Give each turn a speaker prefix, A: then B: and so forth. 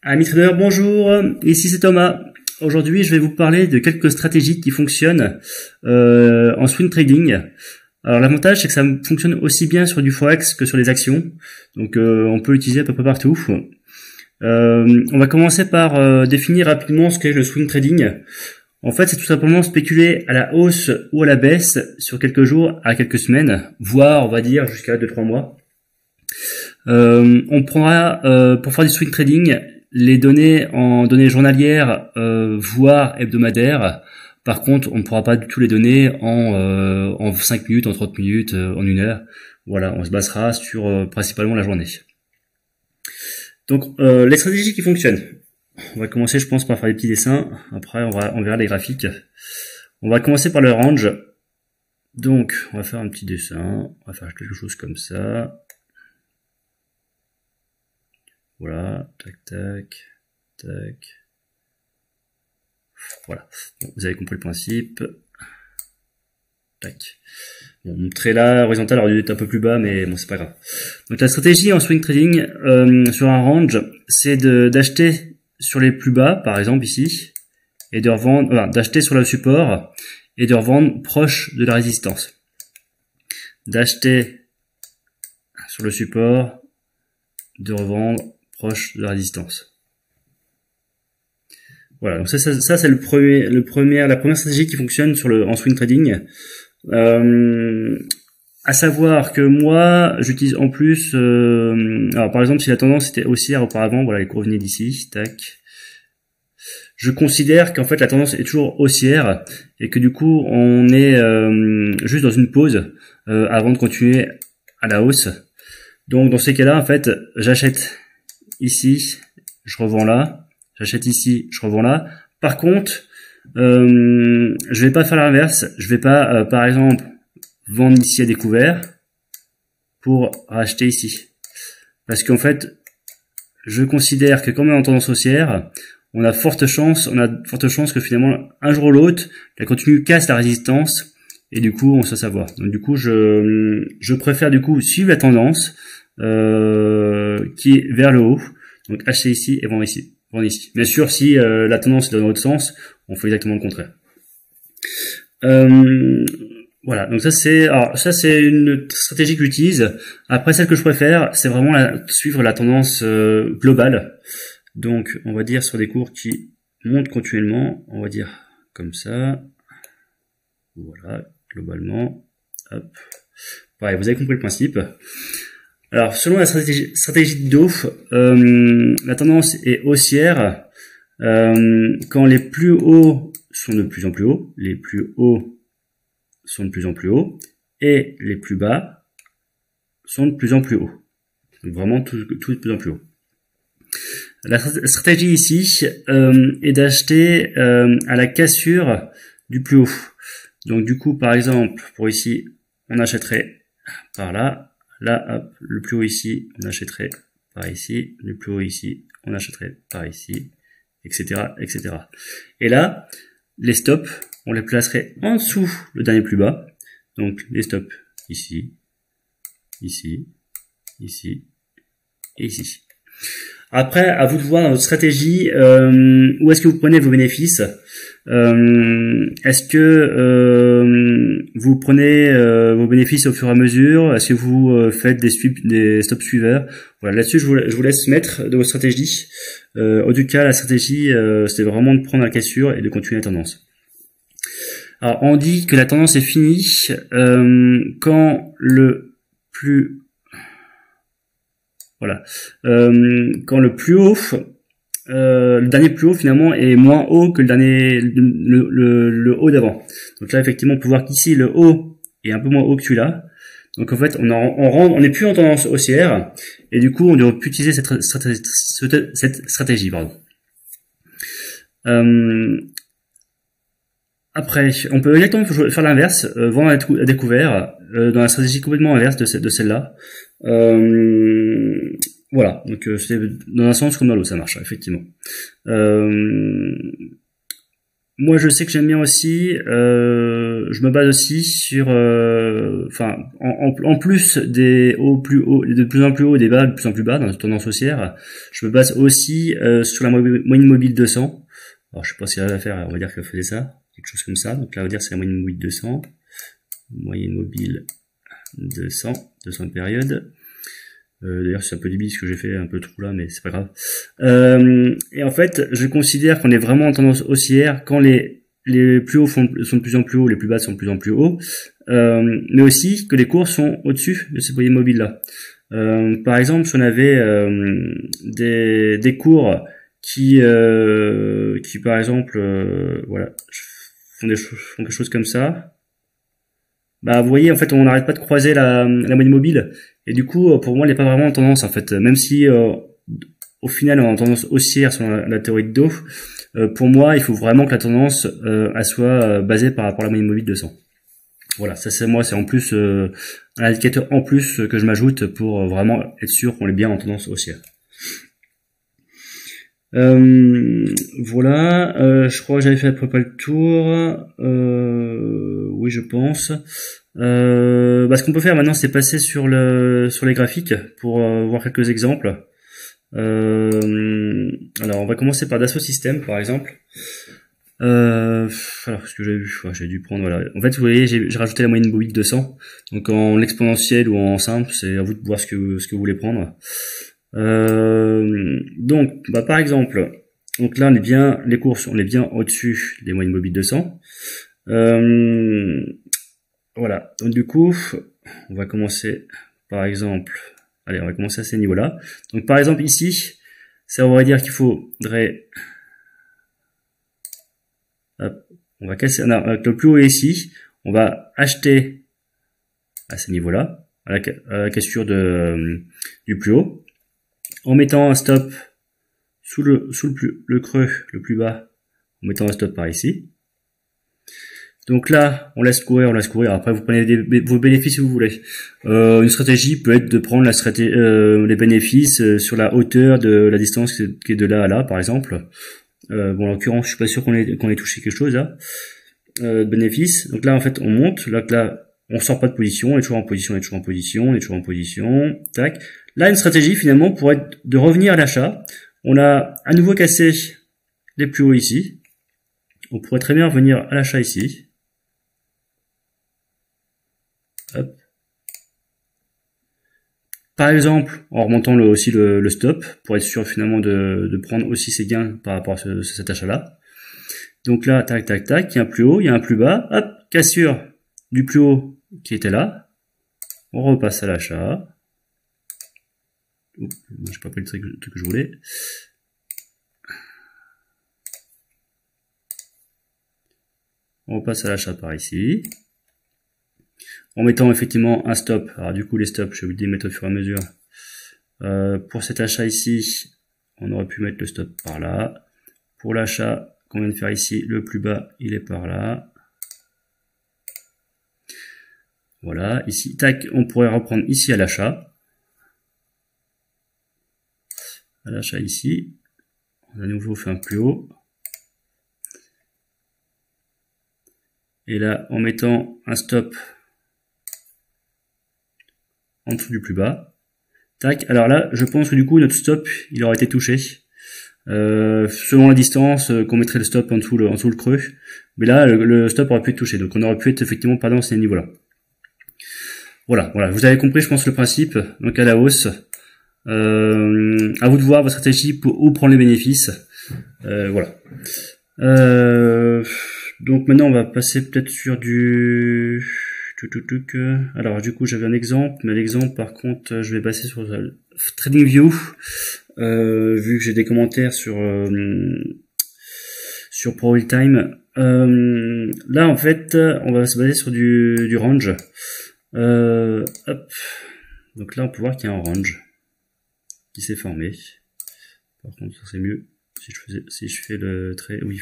A: Amis traders, bonjour, ici c'est Thomas. Aujourd'hui, je vais vous parler de quelques stratégies qui fonctionnent en swing trading. Alors l'avantage, c'est que ça fonctionne aussi bien sur du forex que sur les actions, donc on peut l'utiliser à peu près partout. On va commencer par définir rapidement ce qu'est le swing trading. En fait, c'est tout simplement spéculer à la hausse ou à la baisse sur quelques jours à quelques semaines, voire on va dire jusqu'à 2-3 mois. On prendra pour faire du swing trading les données en données journalières, voire hebdomadaires. Par contre, on ne pourra pas du tout les donner en 5 minutes, en 30 minutes, en 1 heure. Voilà, on se basera sur principalement la journée. Donc, les stratégies qui fonctionnent. On va commencer, je pense, par faire des petits dessins. Après, on verra les graphiques. On va commencer par le range. Donc, on va faire un petit dessin. On va faire quelque chose comme ça. Voilà, tac, tac, tac. Voilà, bon, vous avez compris le principe. Tac. Bon, mon trait là, horizontal, aurait dû être un peu plus bas, mais bon, c'est pas grave. Donc la stratégie en swing trading sur un range, c'est d'acheter sur les plus bas, par exemple ici, et de revendre, d'acheter sur le support et de revendre proche de la résistance. D'acheter sur le support, de revendre proche de la résistance. Voilà, donc ça c'est la première stratégie qui fonctionne en swing trading. À savoir que moi, j'utilise en plus, alors par exemple si la tendance était haussière auparavant, voilà les cours venaient d'ici, tac. Je considère qu'en fait la tendance est toujours haussière et que du coup on est juste dans une pause avant de continuer à la hausse. Donc dans ces cas-là, en fait, j'achète ici, je revends là, j'achète ici, je revends là. Par contre, je vais pas faire l'inverse, je vais pas, par exemple, vendre ici à découvert pour racheter ici. Parce qu'en fait, je considère que quand on est en tendance haussière, on a forte chance que finalement, un jour ou l'autre, la continue casse la résistance et du coup, on sait savoir. Donc du coup, je préfère du coup suivre la tendance qui est vers le haut. Donc acheter ici et vendre ici. Bien sûr, si la tendance est dans l'autre sens, on fait exactement le contraire. Voilà, donc ça c'est une stratégie que j'utilise. Après, celle que je préfère, c'est vraiment suivre la tendance globale. Donc on va dire sur des cours qui montent continuellement, on va dire comme ça. Voilà, globalement. Hop. Pareil, vous avez compris le principe. Alors, selon la stratégie de Dauf, la tendance est haussière quand les plus hauts sont de plus en plus hauts, les plus hauts sont de plus en plus hauts, et les plus bas sont de plus en plus hauts. Donc vraiment tout de plus en plus haut. La stratégie ici est d'acheter à la cassure du plus haut. Donc du coup, par exemple, pour ici, on achèterait par là. Là, hop, le plus haut ici, on achèterait par ici. Le plus haut ici, on achèterait par ici, etc., etc. Et là, les stops, on les placerait en dessous le dernier plus bas. Donc, les stops ici, ici, ici et ici. Après, à vous de voir dans votre stratégie où est-ce que vous prenez vos bénéfices. Est-ce que vous prenez vos bénéfices au fur et à mesure? Est-ce que vous faites des stop suiveurs? Voilà, là-dessus, je vous laisse mettre de vos stratégies. En tout cas, la stratégie, c'est vraiment de prendre la cassure et de continuer la tendance. Alors, on dit que la tendance est finie quand le plus... Voilà. Quand le plus haut, le dernier plus haut finalement est moins haut que le dernier, le haut d'avant. Donc là effectivement on peut voir qu'ici le haut est un peu moins haut que celui-là. Donc en fait on n'est plus en tendance haussière et du coup on devrait plus utiliser cette stratégie. Pardon. Après, on peut exactement faire l'inverse, vendre à découvert, dans la stratégie complètement inverse de celle-là. Voilà, donc c'est dans un sens comme dans l'autre, ça marche, effectivement. moi, je sais que j'aime bien aussi. Je me base aussi sur, enfin, en plus des hauts plus hauts, de plus en plus haut, des bas de plus en plus bas dans la tendance haussière. Je me base aussi sur la moyenne mobile 200. Alors, je sais pas si elle va faire. On va dire qu'elle faisait ça, quelque chose comme ça. Donc là, on va dire que c'est la moyenne mobile 200, moyenne mobile 200 de période. D'ailleurs, c'est un peu débile ce que j'ai fait un peu trop là, mais c'est pas grave. Et en fait, je considère qu'on est vraiment en tendance haussière quand les plus hauts sont de plus en plus hauts, les plus bas sont de plus en plus hauts, mais aussi que les cours sont au-dessus de ces moyennes mobiles là. Par exemple, si on avait des cours qui par exemple, voilà, font quelque chose comme ça. Bah, vous voyez, en fait, on n'arrête pas de croiser la moyenne mobile. Et du coup, pour moi, elle n'est pas vraiment en tendance, en fait. Même si, au final, on est en tendance haussière selon la théorie de Dow, pour moi, il faut vraiment que la tendance elle soit basée par rapport à la moyenne mobile 200. Voilà, ça c'est moi, c'est en plus un indicateur en plus que je m'ajoute pour vraiment être sûr qu'on est bien en tendance haussière. Voilà, je crois que j'avais fait à peu près le tour. Oui, je pense. Ce qu'on peut faire maintenant, c'est passer sur les graphiques pour voir quelques exemples. Alors, on va commencer par Dassault Systèmes, par exemple. Alors, ce que j'ai vu, j'ai dû prendre, voilà. En fait, vous voyez, j'ai rajouté la moyenne mobile 200. Donc, en exponentiel ou en simple, c'est à vous de voir ce que vous voulez prendre. Donc, par exemple, donc là, on est bien, les courses, on est bien au-dessus des moyennes mobiles 200. Voilà. Donc, du coup, on va commencer, par exemple, allez, on va commencer à ces niveaux-là. Donc, par exemple, ici, ça voudrait dire qu'il faudrait, hop, on va casser, non, le plus haut est ici, on va acheter à ces niveaux-là, à la cassure du plus haut, en mettant un stop sous le creux le plus bas, en mettant un stop par ici. Donc là, on laisse courir. Après, vous prenez vos bénéfices si vous voulez. Une stratégie peut être de prendre les bénéfices sur la hauteur de la distance qui est de là à là, par exemple. Bon, en l'occurrence, je suis pas sûr qu'on ait touché quelque chose là. Bénéfices. Donc là, en fait, on monte. Là, on sort pas de position. On est toujours en position. Tac. Là, une stratégie finalement pourrait être de revenir à l'achat. On a à nouveau cassé les plus hauts ici. On pourrait très bien revenir à l'achat ici. Hop. Par exemple, en remontant aussi le stop, pour être sûr finalement de prendre aussi ses gains par rapport à cet achat-là. Donc là, tac, tac, tac, il y a un plus haut, il y a un plus bas. Hop, cassure du plus haut qui était là. On repasse à l'achat. J'ai pas pris le truc que je voulais. On repasse à l'achat par ici. En mettant effectivement un stop. Alors du coup les stops, j'ai oublié de les mettre au fur et à mesure. Pour cet achat ici, on aurait pu mettre le stop par là. Pour l'achat qu'on vient de faire ici, le plus bas, il est par là. Voilà, ici, tac, on pourrait reprendre ici à l'achat. À l'achat ici. On a à nouveau fait un plus haut. Et là, en mettant un stop en dessous du plus bas. Tac, alors là, je pense que du coup, notre stop, il aurait été touché. Selon la distance qu'on mettrait le stop en dessous le creux. Mais là, le stop aurait pu être touché. Donc on aurait pu être effectivement pas dans ces niveaux-là. Voilà, vous avez compris, je pense, le principe. Donc à la hausse. À vous de voir votre stratégie pour où prendre les bénéfices. Voilà. Donc maintenant, on va passer peut-être sur du... Alors du coup, j'avais un exemple, mais l'exemple, par contre, je vais passer sur TradingView. Vu que j'ai des commentaires sur Pro Realtime. Là, en fait, on va se baser sur du range. Hop. Donc là, on peut voir qu'il y a un range qui s'est formé. Par contre, ça c'est mieux si je fais le trait. Oui,